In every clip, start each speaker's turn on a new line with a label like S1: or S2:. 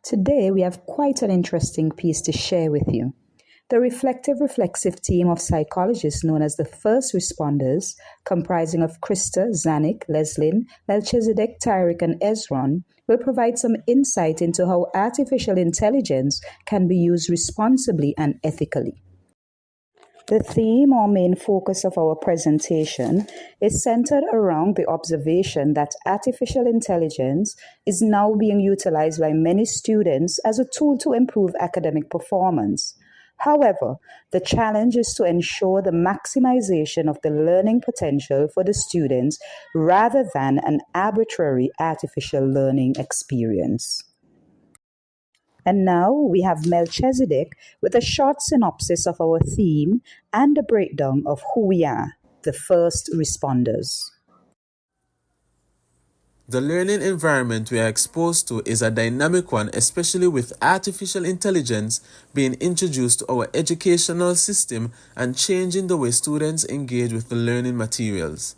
S1: Today, we have quite an interesting piece to share with you. The reflective reflexive team of psychologists known as the first responders, comprising of Krista, Zanik, Leslin, Melchizedek, Tyrick, and Ezron, will provide some insight into how artificial intelligence can be used responsibly and ethically. The theme or main focus of our presentation is centered around the observation that artificial intelligence is now being utilized by many students as a tool to improve academic performance. However, the challenge is to ensure the maximization of the learning potential for the students rather than an arbitrary artificial learning experience. And now we have Melchizedek with a short synopsis of our theme and a breakdown of who we are, the first responders.
S2: The learning environment we are exposed to is a dynamic one, especially with artificial intelligence being introduced to our educational system and changing the way students engage with the learning materials.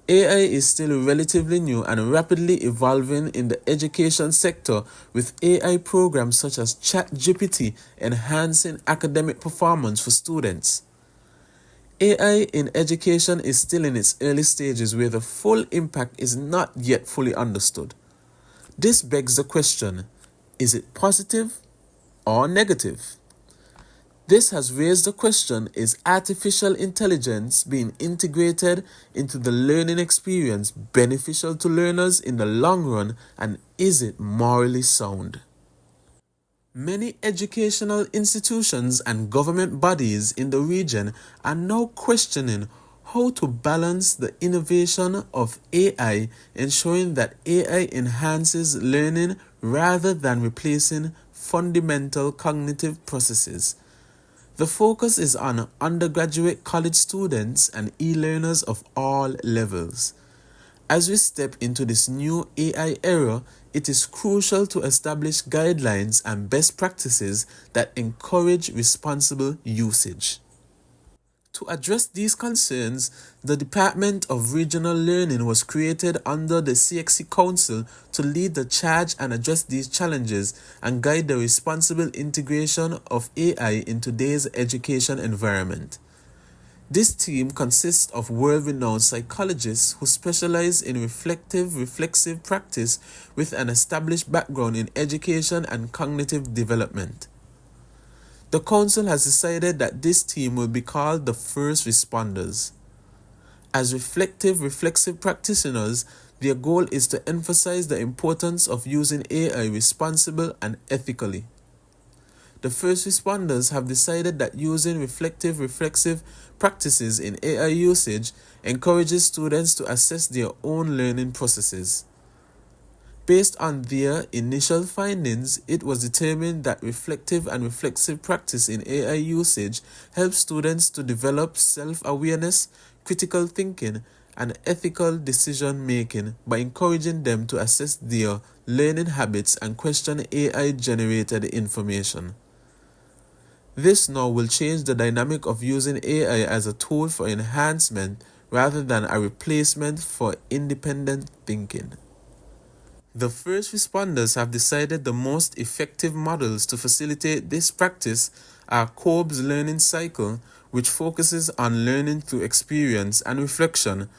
S2: AI is still relatively new and rapidly evolving in the education sector, with AI programs such as ChatGPT enhancing academic performance for students. AI in education is still in its early stages where the full impact is not yet fully understood. This begs the question, is it positive or negative? This has raised the question, is artificial intelligence being integrated into the learning experience beneficial to learners in the long run, and is it morally sound? Many educational institutions and government bodies in the region are now questioning how to balance the innovation of AI, ensuring that AI enhances learning rather than replacing fundamental cognitive processes. The focus is on undergraduate college students and e-learners of all levels. As we step into this new AI era, it is crucial to establish guidelines and best practices that encourage responsible usage. To address these concerns, the Department of Regional Learning was created under the CXC Council to lead the charge and address these challenges and guide the responsible integration of AI in today's education environment. This team consists of world-renowned psychologists who specialize in reflexive practice with an established background in education and cognitive development. The Council has decided that this team will be called the first responders. As reflexive practitioners, their goal is to emphasize the importance of using AI responsibly and ethically. The first responders have decided that using reflexive practices in AI usage encourages students to assess their own learning processes. Based on their initial findings, it was determined that reflexive practice in AI usage helps students to develop self-awareness, critical thinking, and ethical decision-making by encouraging them to assess their learning habits and question AI-generated information. This now will change the dynamic of using AI as a tool for enhancement rather than a replacement for independent thinking. The first responders have decided the most effective models to facilitate this practice are Kolb's learning cycle, which focuses on learning through experience and reflection,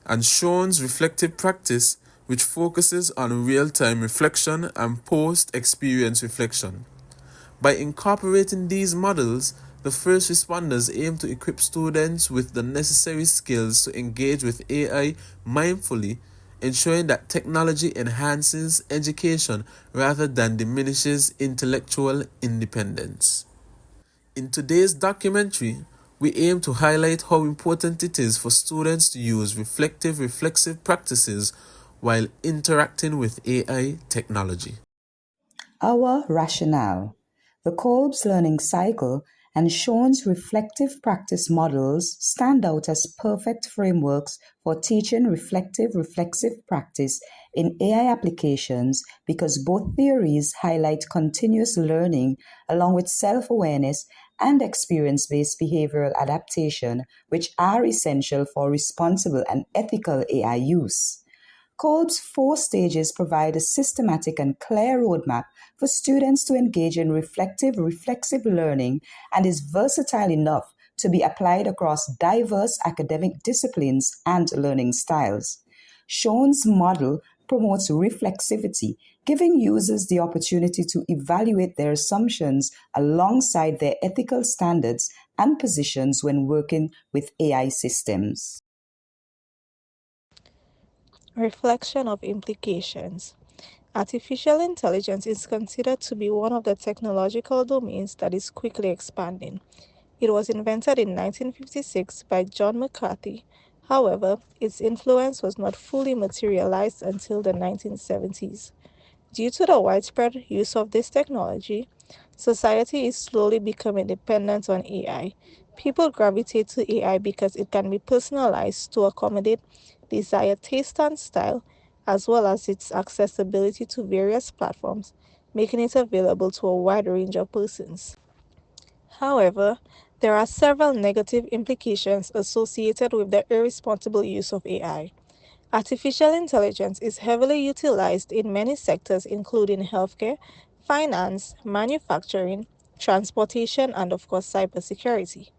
S2: and Sean's reflective practice, which focuses on real-time reflection and post-experience reflection. By incorporating these models, the first responders aim to equip students with the necessary skills to engage with AI mindfully, ensuring that technology enhances education rather than diminishes intellectual independence. In today's documentary, we aim to highlight how important it is for students to use reflexive practices while interacting with AI technology.
S1: Our rationale. The Kolb's learning cycle and Sean's reflective practice models stand out as perfect frameworks for teaching reflexive practice in AI applications because both theories highlight continuous learning along with self-awareness and experience-based behavioral adaptation, which are essential for responsible and ethical AI use. Kolb's 4 stages provide a systematic and clear roadmap for students to engage in reflexive learning and is versatile enough to be applied across diverse academic disciplines and learning styles. Sean's model promotes reflexivity, giving users the opportunity to evaluate their assumptions alongside their ethical standards and positions when working with AI systems.
S3: Reflection of implications. Artificial intelligence is considered to be one of the technological domains that is quickly expanding. It was invented in 1956 by John McCarthy. However, its influence was not fully materialized until the 1970s. Due to the widespread use of this technology, society is slowly becoming dependent on AI. People gravitate to AI because it can be personalized to accommodate desired taste and style, as well as its accessibility to various platforms, making it available to a wide range of persons. However, there are several negative implications associated with the irresponsible use of AI. Artificial intelligence is heavily utilized in many sectors, including healthcare, finance, manufacturing, transportation, and of course, cybersecurity.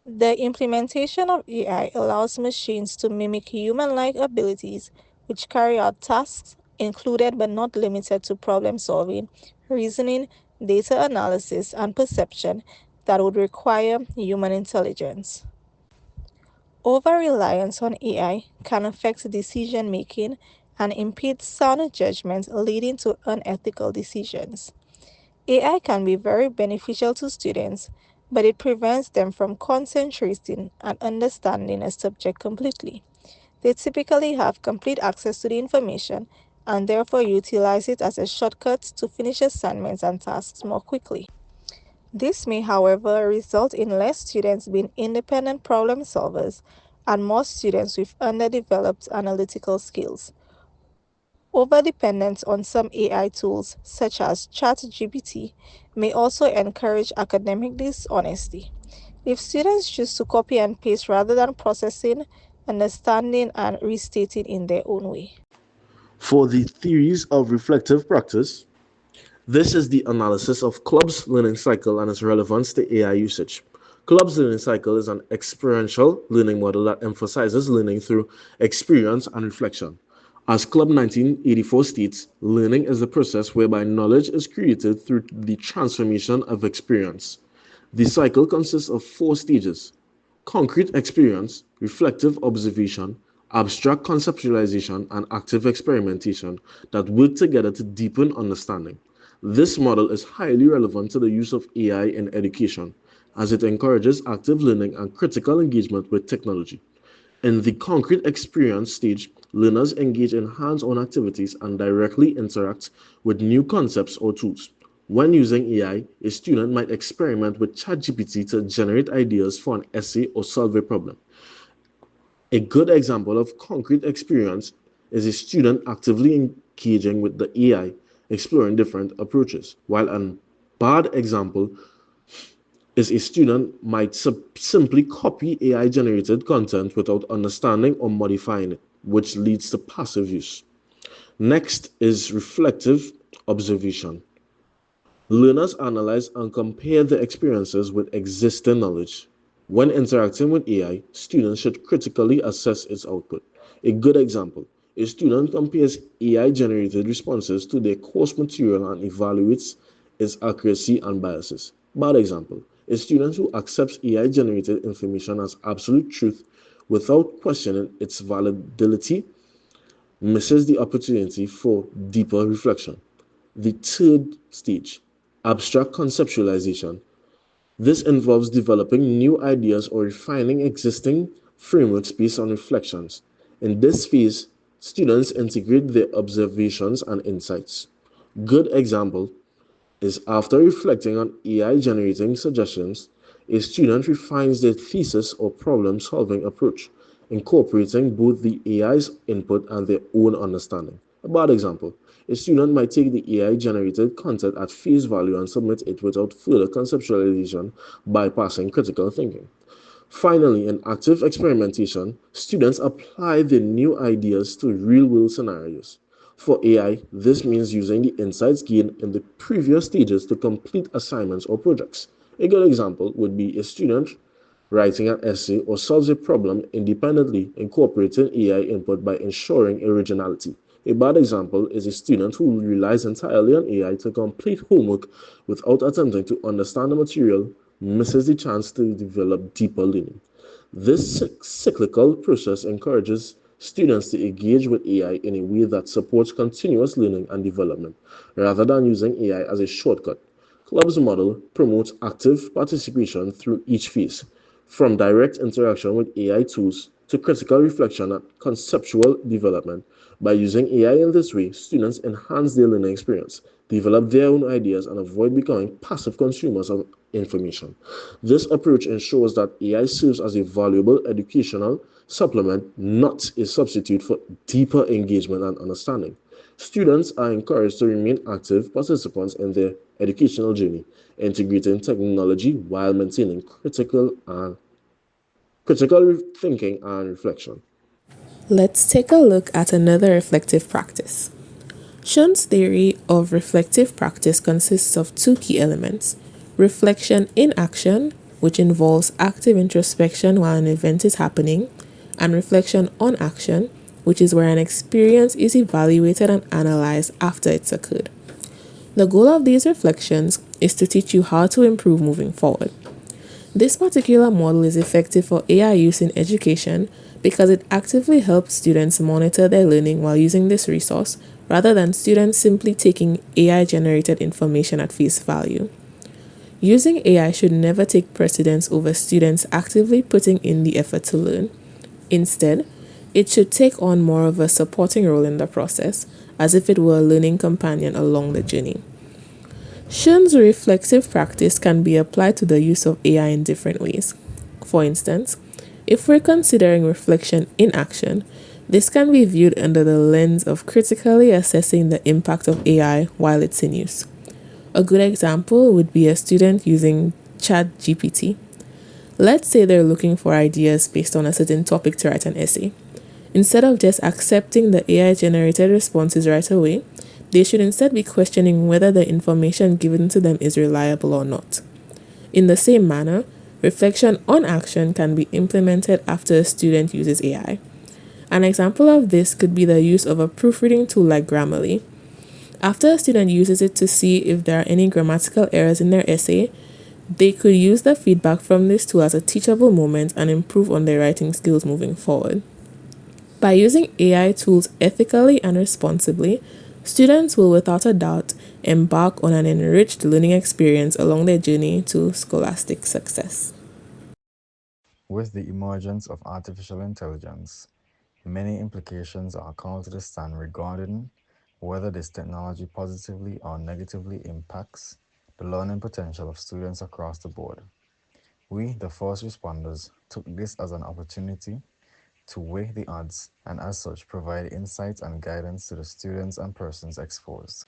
S3: The implementation of AI allows machines to mimic human-like abilities, which carry out tasks included but not limited to problem solving, reasoning, data analysis, and perception that would require human intelligence. Over-reliance on AI can affect decision-making and impede sound judgment, leading to unethical decisions. AI can be very beneficial to students, but it prevents them from concentrating and understanding a subject completely. They typically have complete access to the information and therefore utilize it as a shortcut to finish assignments and tasks more quickly. This may, however, result in less students being independent problem solvers and more students with underdeveloped analytical skills. Overdependence on some AI tools, such as ChatGPT, may also encourage academic dishonesty. If students choose to copy and paste rather than processing, understanding, and restating in their own way.
S4: For the theories of reflective practice, this is the analysis of Club's learning cycle and its relevance to AI usage. Club's learning cycle is an experiential learning model that emphasizes learning through experience and reflection. As Club 1984 states, learning is the process whereby knowledge is created through the transformation of experience. The cycle consists of 4 stages: concrete experience, reflective observation, abstract conceptualization, and active experimentation that work together to deepen understanding. This model is highly relevant to the use of AI in education, as it encourages active learning and critical engagement with technology. In the concrete experience stage, learners engage in hands-on activities and directly interact with new concepts or tools. When using AI, a student might experiment with ChatGPT to generate ideas for an essay or solve a problem. A good example of concrete experience is a student actively engaging with the AI, exploring different approaches, while a bad example is a student might simply copy AI generated content without understanding or modifying it, which leads to passive use. Next is reflective observation. Learners analyze and compare their experiences with existing knowledge. When interacting with AI, students should critically assess its output. A good example: a student compares AI generated responses to their course material and evaluates its accuracy and biases. Bad example: a student who accepts AI generated information as absolute truth without questioning its validity misses the opportunity for deeper reflection. The third stage, abstract conceptualization. This involves developing new ideas or refining existing frameworks based on reflections. In this phase, students integrate their observations and insights. Good example is after reflecting on AI generating suggestions, a student refines their thesis or problem solving approach, incorporating both the AI's input and their own understanding. A bad example: a student might take the AI generated content at face value and submit it without further conceptualization, bypassing critical thinking. Finally, in active experimentation, students apply their new ideas to real world scenarios. For AI, this means using the insights gained in the previous stages to complete assignments or projects. A good example would be a student writing an essay or solves a problem independently, incorporating AI input by ensuring originality. A bad example is a student who relies entirely on AI to complete homework without attempting to understand the material, misses the chance to develop deeper learning. This cyclical process encourages students to engage with AI in a way that supports continuous learning and development, rather than using AI as a shortcut. Club's model promotes active participation through each phase, from direct interaction with AI tools to critical reflection and conceptual development. By using AI in this way, students enhance their learning experience, develop their own ideas, and avoid becoming passive consumers of information. This approach ensures that AI serves as a valuable educational supplement, not a substitute for deeper engagement and understanding. Students are encouraged to remain active participants in their educational journey, integrating technology while maintaining critical thinking and reflection.
S5: Let's take a look at another reflective practice. Shun's theory of reflective practice consists of two key elements: reflection in action, which involves active introspection while an event is happening, and reflection on action, which is where an experience is evaluated and analyzed after it's occurred. The goal of these reflections is to teach you how to improve moving forward. This particular model is effective for AI use in education because it actively helps students monitor their learning while using this resource rather than students simply taking AI generated information at face value. Using AI should never take precedence over students actively putting in the effort to learn. Instead, it should take on more of a supporting role in the process, as if it were a learning companion along the journey. Shun's reflexive practice can be applied to the use of AI in different ways. For instance, if we're considering reflection in action, this can be viewed under the lens of critically assessing the impact of AI while it's in use. A good example would be a student using ChatGPT. Let's say they're looking for ideas based on a certain topic to write an essay. Instead of just accepting the AI generated responses right away, they should instead be questioning whether the information given to them is reliable or not. In the same manner, reflection on action can be implemented after a student uses AI. An example of this could be the use of a proofreading tool like Grammarly. After a student uses it to see if there are any grammatical errors in their essay, they could use the feedback from this tool as a teachable moment and improve on their writing skills moving forward. By using AI tools ethically and responsibly, students will without a doubt embark on an enriched learning experience along their journey to scholastic success.
S6: With the emergence of artificial intelligence, many implications are called to the stand regarding whether this technology positively or negatively impacts the learning potential of students across the board. We, the first responders, took this as an opportunity to weigh the odds and as such provide insights and guidance to the students and persons exposed.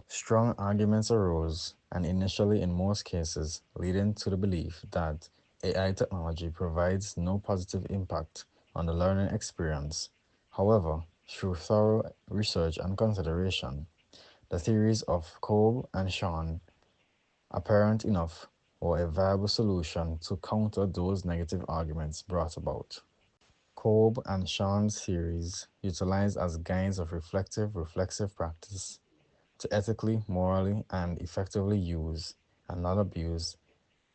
S6: Strong arguments arose, and initially in most cases, leading to the belief that AI technology provides no positive impact on the learning experience. However, through thorough research and consideration, the theories of Kolb and Sean, apparent enough, were a viable solution to counter those negative arguments brought about. Kolb and Sean's theories, utilized as guides of reflexive practice, to ethically, morally, and effectively use and not abuse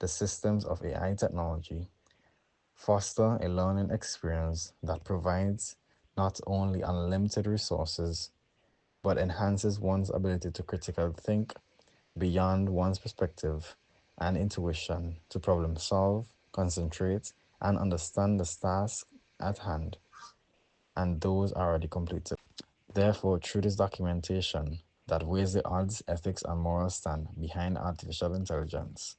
S6: the systems of AI technology, foster a learning experience that provides not only unlimited resources, but enhances one's ability to critically think beyond one's perspective and intuition to problem solve, concentrate, and understand the task at hand and those already completed. Therefore, through this documentation that weighs the odds, ethics, and moral stand behind artificial intelligence,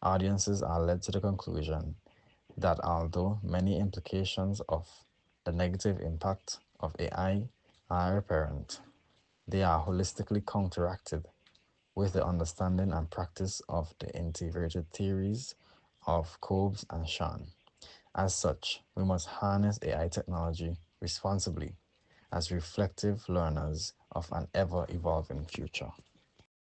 S6: audiences are led to the conclusion that although many implications of the negative impact of AI are apparent, they are holistically counteracted with the understanding and practice of the integrated theories of Cobbs and Shan. As such, we must harness AI technology responsibly as reflective learners of an ever evolving future.